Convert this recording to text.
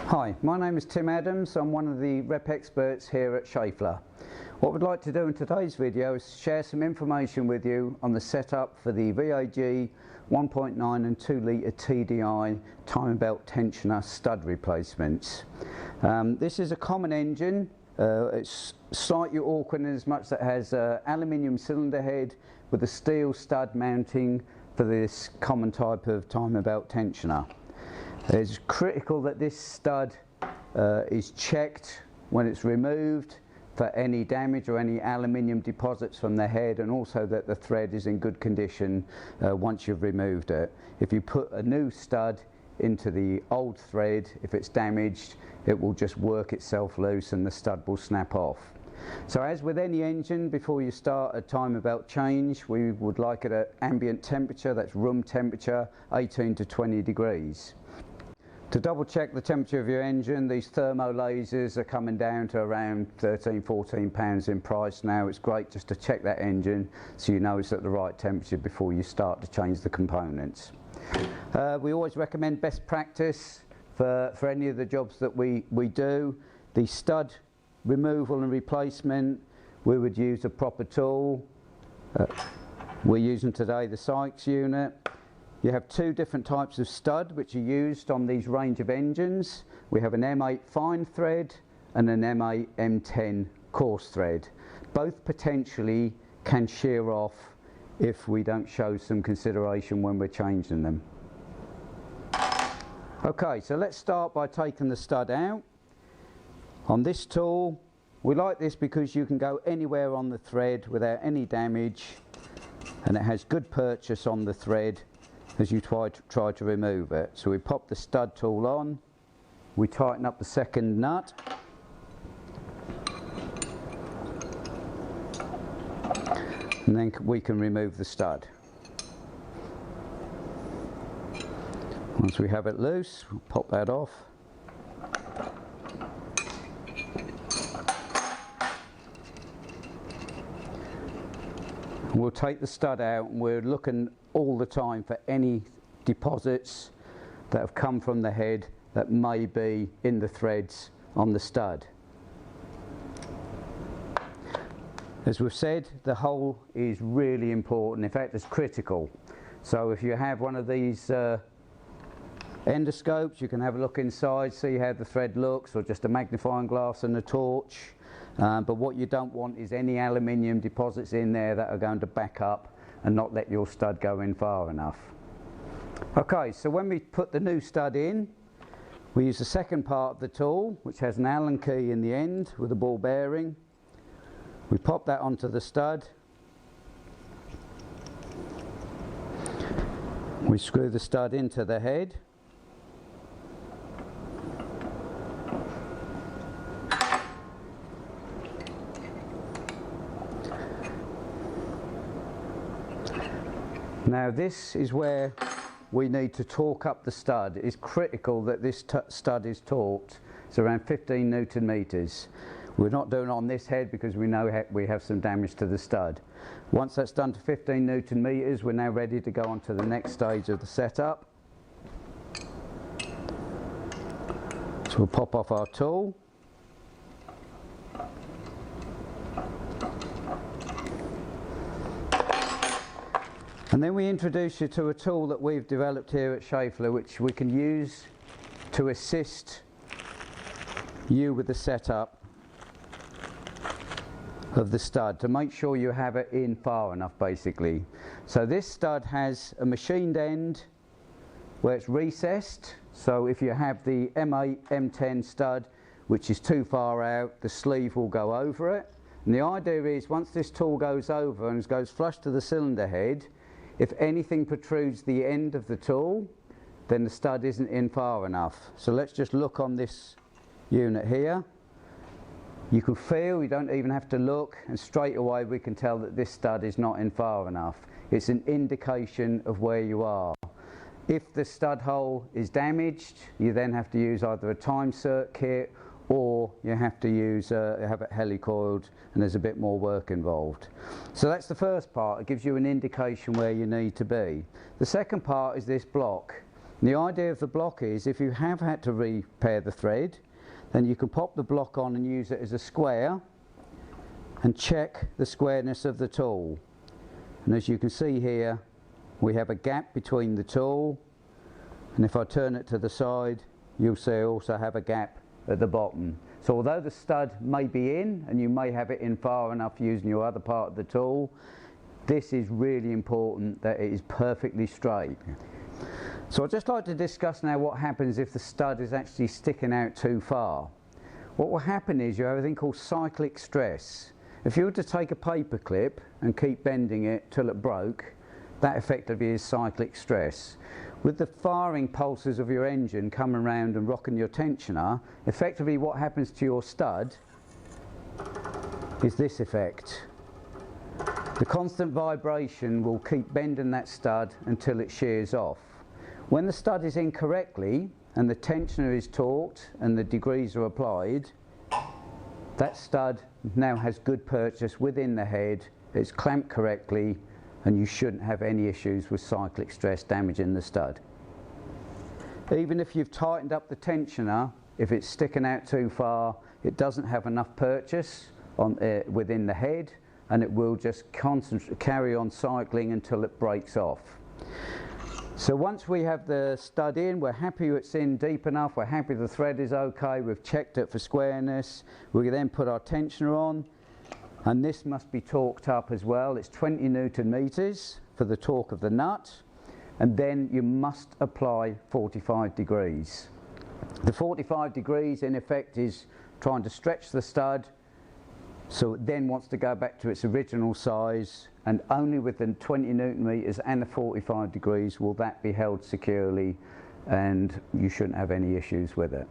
Hi, my name is Tim Adams. I'm one of the rep experts here at Schaeffler. What we'd like to do in today's video is share some information with you on the setup for the VAG 1.9 and 2 litre TDi timing belt tensioner stud replacements. This is a common engine. It's slightly awkward in as much that it has an aluminium cylinder head with a steel stud mounting for this common type of timing belt tensioner. It's critical that this stud is checked when it's removed for any damage or any aluminium deposits from the head, and also that the thread is in good condition once you've removed it. If you put a new stud into the old thread, if it's damaged, it will just work itself loose and the stud will snap off. So as with any engine, before you start a timing belt change, we would like it at ambient temperature, that's room temperature, 18 to 20 degrees. To double check the temperature of your engine, these thermo lasers are coming down to around £13–14 in price now. It's great just to check that engine so you know it's at the right temperature before you start to change the components. We always recommend best practice for any of the jobs that we do. The stud removal and replacement, we would use a proper tool. We're using today the Sykes unit. You have two different types of stud which are used on these range of engines. We have an M8 fine thread and an M8 M10 coarse thread. Both potentially can shear off if we don't show some consideration when we're changing them. Okay, so let's start by taking the stud out. On this tool, we like this because you can go anywhere on the thread without any damage, and it has good purchase on the thread as you try to remove it. So we pop the stud tool on, we tighten up the second nut, and then we can remove the stud. Once we have it loose, we'll pop that off. We'll take the stud out, and we're looking all the time for any deposits that have come from the head that may be in the threads on the stud. As we've said, the hole is really important. In fact, it's critical. So if you have one of these endoscopes, you can have a look inside, see how the thread looks, or just a magnifying glass and a torch. But what you don't want is any aluminium deposits in there that are going to back up and not let your stud go in far enough. Okay, so when we put the new stud in, we use the second part of the tool, which has an Allen key in the end with a ball bearing. We pop that onto the stud. We screw the stud into the head. Now this is where we need to torque up the stud. It's critical that this stud is torqued. It's around 15 Newton meters. We're not doing it on this head because we know we have some damage to the stud. Once that's done to 15 Newton meters, we're now ready to go on to the next stage of the setup. So we'll pop off our tool. And then we introduce you to a tool that we've developed here at Schaeffler, which we can use to assist you with the setup of the stud, to make sure you have it in far enough basically. So this stud has a machined end where it's recessed, so if you have the M8, M10 stud which is too far out, the sleeve will go over it. And the idea is once this tool goes over and goes flush to the cylinder head, if anything protrudes the end of the tool, then the stud isn't in far enough. So let's just look on this unit here. You can feel, you don't even have to look, and straight away we can tell that this stud is not in far enough. It's an indication of where you are. If the stud hole is damaged, you then have to use either a time cert kit, or you have to use have it helicoiled, and there's a bit more work involved. So that's the first part. It gives you an indication where you need to be. The second part is this block. And the idea of the block is if you have had to repair the thread, then you can pop the block on and use it as a square and check the squareness of the tool. And as you can see here, we have a gap between the tool, and if I turn it to the side, you'll see I also have a gap at the bottom. So although the stud may be in, and you may have it in far enough using your other part of the tool, this is really important that it is perfectly straight. So I'd just like to discuss now what happens if the stud is actually sticking out too far. What will happen is you have a thing called cyclic stress. If you were to take a paper clip and keep bending it till it broke, that effectively is cyclic stress. With the firing pulses of your engine coming around and rocking your tensioner, effectively what happens to your stud is this effect. The constant vibration will keep bending that stud until it shears off. When the stud is in correctly and the tensioner is torqued and the degrees are applied, that stud now has good purchase within the head, it's clamped correctly, and you shouldn't have any issues with cyclic stress damaging the stud. Even if you've tightened up the tensioner, if it's sticking out too far, it doesn't have enough purchase within the head, and it will just carry on cycling until it breaks off. So once we have the stud in, we're happy it's in deep enough, we're happy the thread is okay, we've checked it for squareness, we can then put our tensioner on, and this must be torqued up as well. It's 20 Newton meters for the torque of the nut, and then you must apply 45 degrees. The 45 degrees in effect is trying to stretch the stud so it then wants to go back to its original size, and only with the 20 Newton meters and the 45 degrees will that be held securely, and you shouldn't have any issues with it.